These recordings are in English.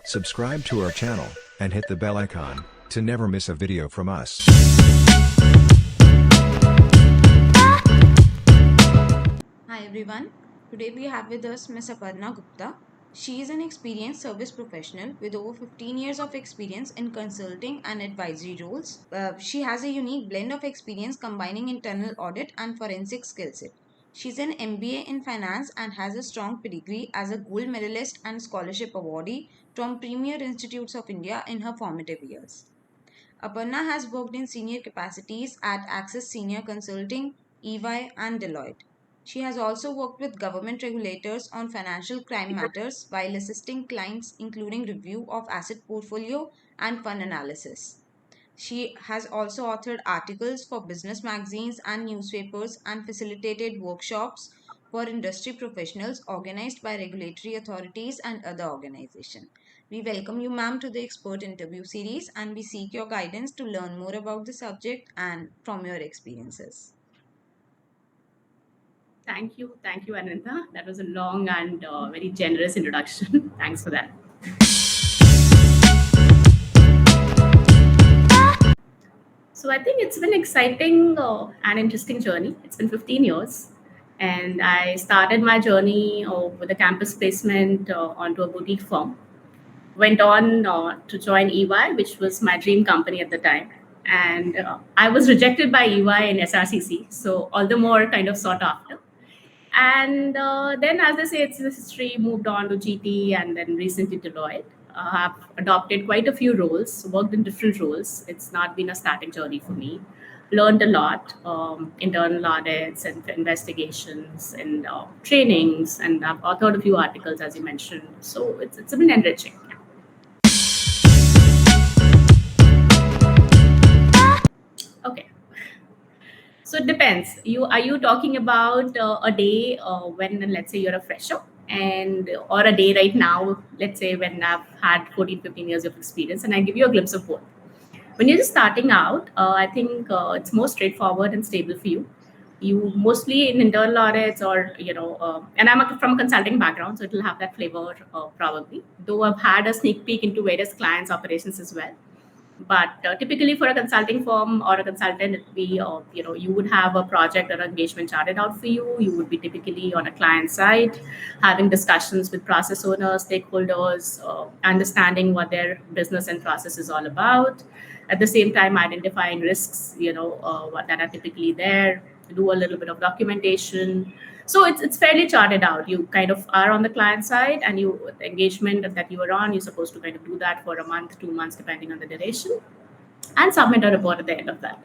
Subscribe to our channel and hit the bell icon to never miss a video from us. Hi everyone. Today we have with us Ms. Aparna Gupta. She is an experienced service professional with over 15 years of experience in consulting and advisory roles. She has a unique blend of experience combining internal audit and forensic skill set. She's an MBA in finance and has a strong pedigree as a gold medalist and scholarship awardee from premier institutes of India in her formative years. Aparna has worked in senior capacities at Access Senior Consulting, EY, and Deloitte. She has also worked with government regulators on financial crime matters while assisting clients, including review of asset portfolio and fund analysis. She has also authored articles for business magazines and newspapers and facilitated workshops for industry professionals organized by regulatory authorities and other organizations. We welcome you, ma'am, to the expert interview series and we seek your guidance to learn more about the subject and from your experiences. Thank you, Ananta. That was a long and very generous introduction. Thanks for that. So I think it's been exciting and interesting journey. It's been 15 years, and I started my journey with a campus placement onto a boutique firm. Went on to join EY, which was my dream company at the time. And I was rejected by EY and SRCC, so all the more kind of sought after. And then, as I say, it's the history, moved on to GT and then recently Deloitte. I've adopted quite a few roles, worked in different roles. It's not been a static journey for me. Learned a lot, internal audits and investigations and trainings, and I've authored a few articles, as you mentioned. So it's been enriching. Okay. So it depends. Are you talking about a day when, let's say, you're a fresher, and or a day right now, let's say, when I've had 14, 15 years of experience, and I give you a glimpse of both. When you're just starting out, I think it's more straightforward and stable for you. You mostly in internal audits, or and from a consulting background, so it'll have that flavor probably. Though I've had a sneak peek into various clients' operations as well, but typically for a consulting firm or a consultant, it would be you would have a project or engagement charted out for you. You would be typically on a client side, having discussions with process owners, stakeholders, understanding what their business and process is all about. At the same time, identifying risks, what that are typically there. Do a little bit of documentation. So it's fairly charted out. You kind of are on the client side, and the engagement that you are on, you're supposed to kind of do that for a month, 2 months, depending on the duration, and submit a report at the end of that.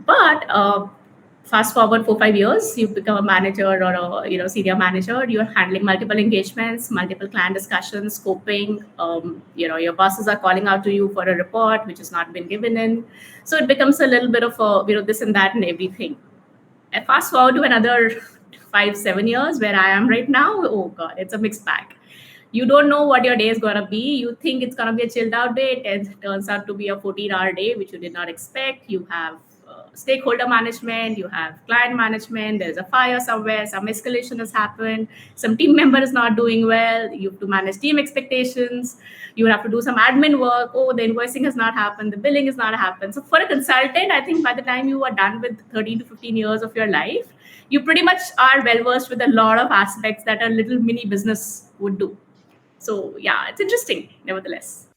But fast forward 4 5 years, you become a manager or a senior manager. You're handling multiple engagements, multiple client discussions, scoping. Your bosses are calling out to you for a report which has not been given in. So it becomes a little bit of a this and that and everything. And fast forward to another 5 7 years where I am right now. Oh God, it's a mixed bag. You don't know what your day is gonna be. You think it's gonna be a chilled out day. It turns out to be a 14-hour day, which you did not expect. You have stakeholder management, you have client management. There's a fire somewhere. Some escalation has happened. Some team member is not doing well. You have to manage team expectations. You have to do some admin work. Oh, the invoicing has not happened. The billing has not happened. So for a consultant, I think by the time you are done with 13 to 15 years of your life, you pretty much are well versed with a lot of aspects that a little mini business would do. So yeah, it's interesting, nevertheless.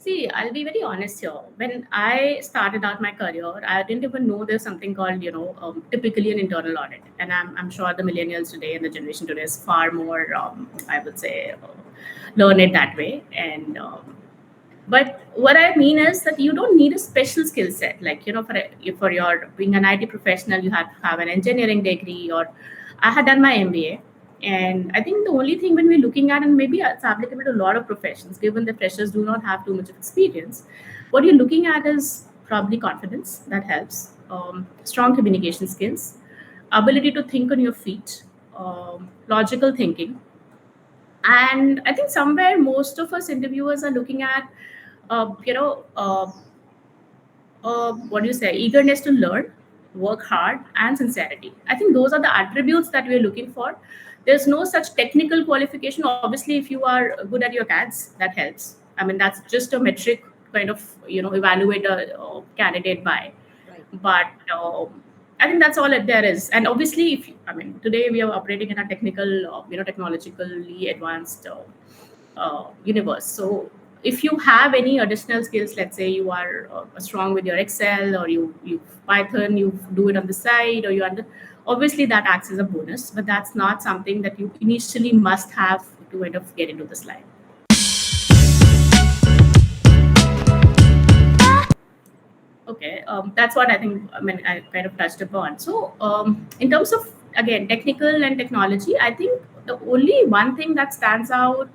See, I'll be very honest here. When I started out my career, I didn't even know there's something called, typically an internal audit. And I'm sure the millennials today and the generation today is far more, I would say, learn it that way. And but what I mean is that you don't need a special skill set. Like, for your being an IT professional, you have to have an engineering degree, or I had done my MBA. And I think the only thing when we're looking at, and maybe it's applicable to a lot of professions, given the freshers do not have too much of experience, what you're looking at is probably confidence that helps, strong communication skills, ability to think on your feet, logical thinking. And I think somewhere most of us interviewers are looking at, uh, you know, uh, what do you say, eagerness to learn, work hard, and sincerity. I think those are the attributes that we're looking for. There's no such technical qualification. Obviously, if you are good at your CADs, that helps. I mean, that's just a metric kind of, evaluate a candidate by. Right. But I think that's all that there is. And obviously, if I mean, today we are operating in a technical, technologically advanced universe. So if you have any additional skills, let's say you are strong with your Excel, or you Python, you do it on the side, or obviously that acts as a bonus, but that's not something that you initially must have to kind of get into this line. Okay, that's what I think. I mean, I kind of touched upon. So, in terms of, again, technical and technology, I think the only one thing that stands out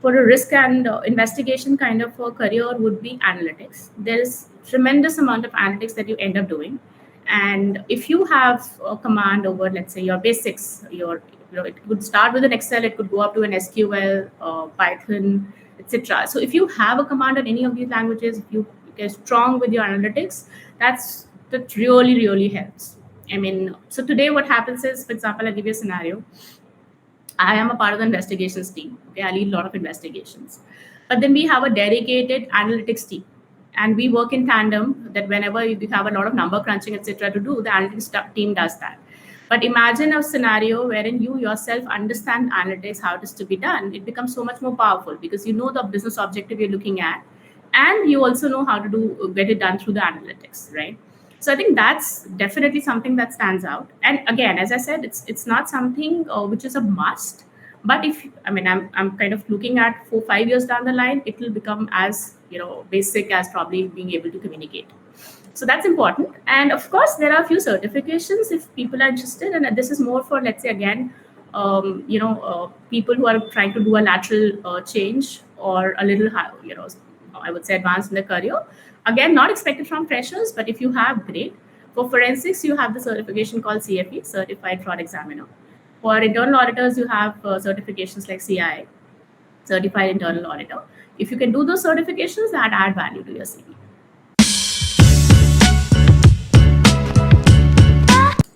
for a risk and investigation kind of a career would be analytics. There is tremendous amount of analytics that you end up doing, and if you have a command over, let's say, your basics, it could start with an Excel, it could go up to an SQL, Python, etc. So if you have a command in any of these languages, if you get strong with your analytics, that really helps. I mean, so today what happens is, for example, I'll give you a scenario. I am a part of the investigations team. Okay, I lead a lot of investigations. But then we have a dedicated analytics team. And we work in tandem that whenever you have a lot of number crunching, etc., to do, the analytics team does that. But imagine a scenario wherein you yourself understand analytics, how it is to be done. It becomes so much more powerful because you know the business objective you're looking at, and you also know how to get it done through the analytics, right? So I think that's definitely something that stands out. And again, as I said, it's not something which is a must. But if I mean, I'm kind of looking at 4 5 years down the line, it will become as basic as probably being able to communicate. So that's important. And of course, there are a few certifications if people are interested. And this is more for, let's say, again, people who are trying to do a lateral change or a little high, I would say advanced in their career. Again, not expected from freshers, but if you have, great. For forensics, you have the certification called CFE, Certified Fraud Examiner. For internal auditors, you have certifications like CI, Certified Internal Auditor. If you can do those certifications, that add value to your CV.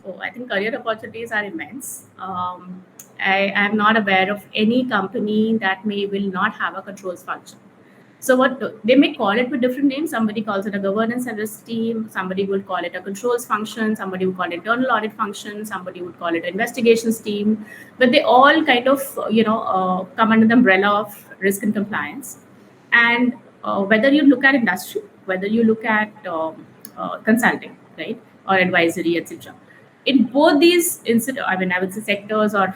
Oh, I think career opportunities are immense. I am not aware of any company that will not have a controls function. So they may call it with different names. Somebody calls it a governance and risk team. Somebody will call it a controls function. Somebody would call it internal audit function. Somebody would call it investigations team. But they all kind of come under the umbrella of risk and compliance. And whether you look at industry, whether you look at consulting, right, or advisory, etc. In both these I would say sectors or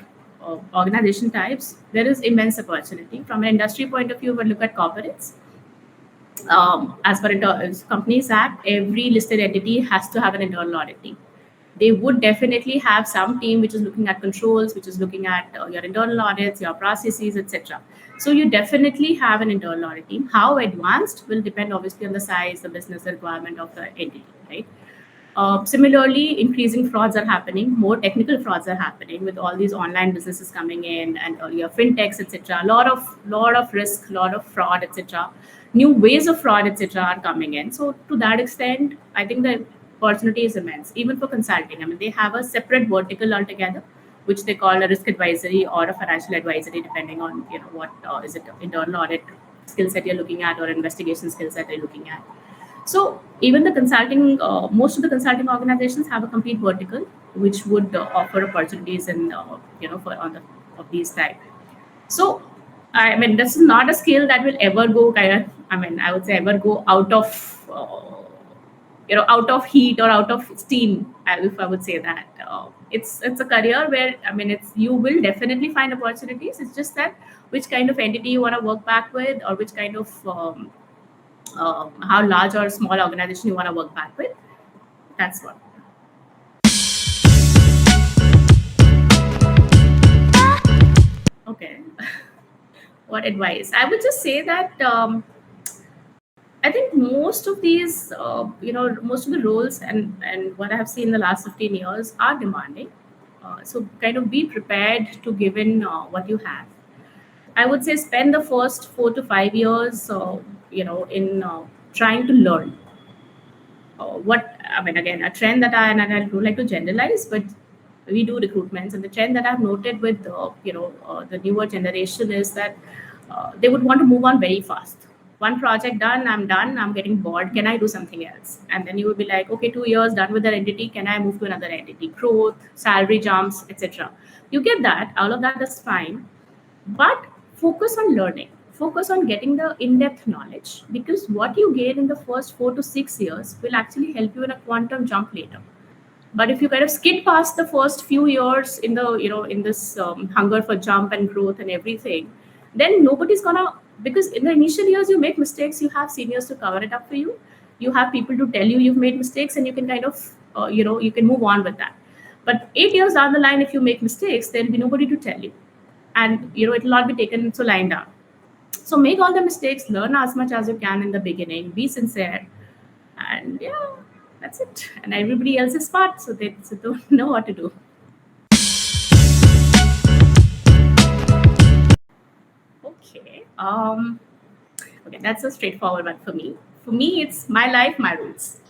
organization types, there is immense opportunity. From an industry point of view, we look at corporates. As per Companies Act, every listed entity has to have an internal audit team. They would definitely have some team which is looking at controls, which is looking at your internal audits, your processes, etc. So you definitely have an internal audit team. How advanced will depend obviously on the size, the business requirement of the entity, right? Similarly, increasing frauds are happening. More technical frauds are happening with all these online businesses coming in, and your fintechs, etc. A lot of risk, lot of fraud, etc. New ways of fraud, etc. are coming in. So to that extent, I think the opportunity is immense. Even for consulting, I mean, they have a separate vertical altogether, which they call a risk advisory or a financial advisory, depending on what is it, internal audit skill set you're looking at, or investigation skill set you're looking at. So even the consulting, most of the consulting organizations have a complete vertical, which would offer opportunities in for on the of these type. So I mean, this is not a skill that will ever go kind of. I mean, I would say ever go out of out of heat or out of steam, if I would say that. It's a career where, I mean, it's you will definitely find opportunities. It's just that which kind of entity you want to work back with, or which kind of how large or small organization you want to work back with. That's what. Okay. What advice? I would just say that I think most of these, most of the roles and what I have seen in the last 15 years are demanding. So kind of be prepared to give in what you have. I would say spend the first 4 to 5 years, in trying to learn what I mean, again, a trend that and I don't like to generalize, but we do recruitments, and the trend that I've noted with the newer generation is that they would want to move on very fast. One project done, I'm getting bored. Can I do something else? And then you would be like, okay, 2 years done with that entity. Can I move to another entity? Growth, salary jumps, etc. You get that. All of that is fine, but focus on learning. Focus on getting the in-depth knowledge, because what you gain in the first 4 to 6 years will actually help you in a quantum jump later. But if you kind of skid past the first few years in the in this hunger for jump and growth and everything, then nobody's gonna, because in the initial years you make mistakes, you have seniors to cover it up for you, you have people to tell you you've made mistakes, and you can kind of you can move on with that. But 8 years down the line, if you make mistakes, there'll be nobody to tell you, and it'll not be taken so lying down. So make all the mistakes, learn as much as you can in the beginning, be sincere, and yeah, that's it. And everybody else is smart, so they don't know what to do. Okay. Okay, that's a straightforward one for me. For me, it's my life, my rules.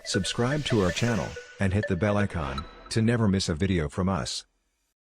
Subscribe to our channel and hit the bell icon to never miss a video from us.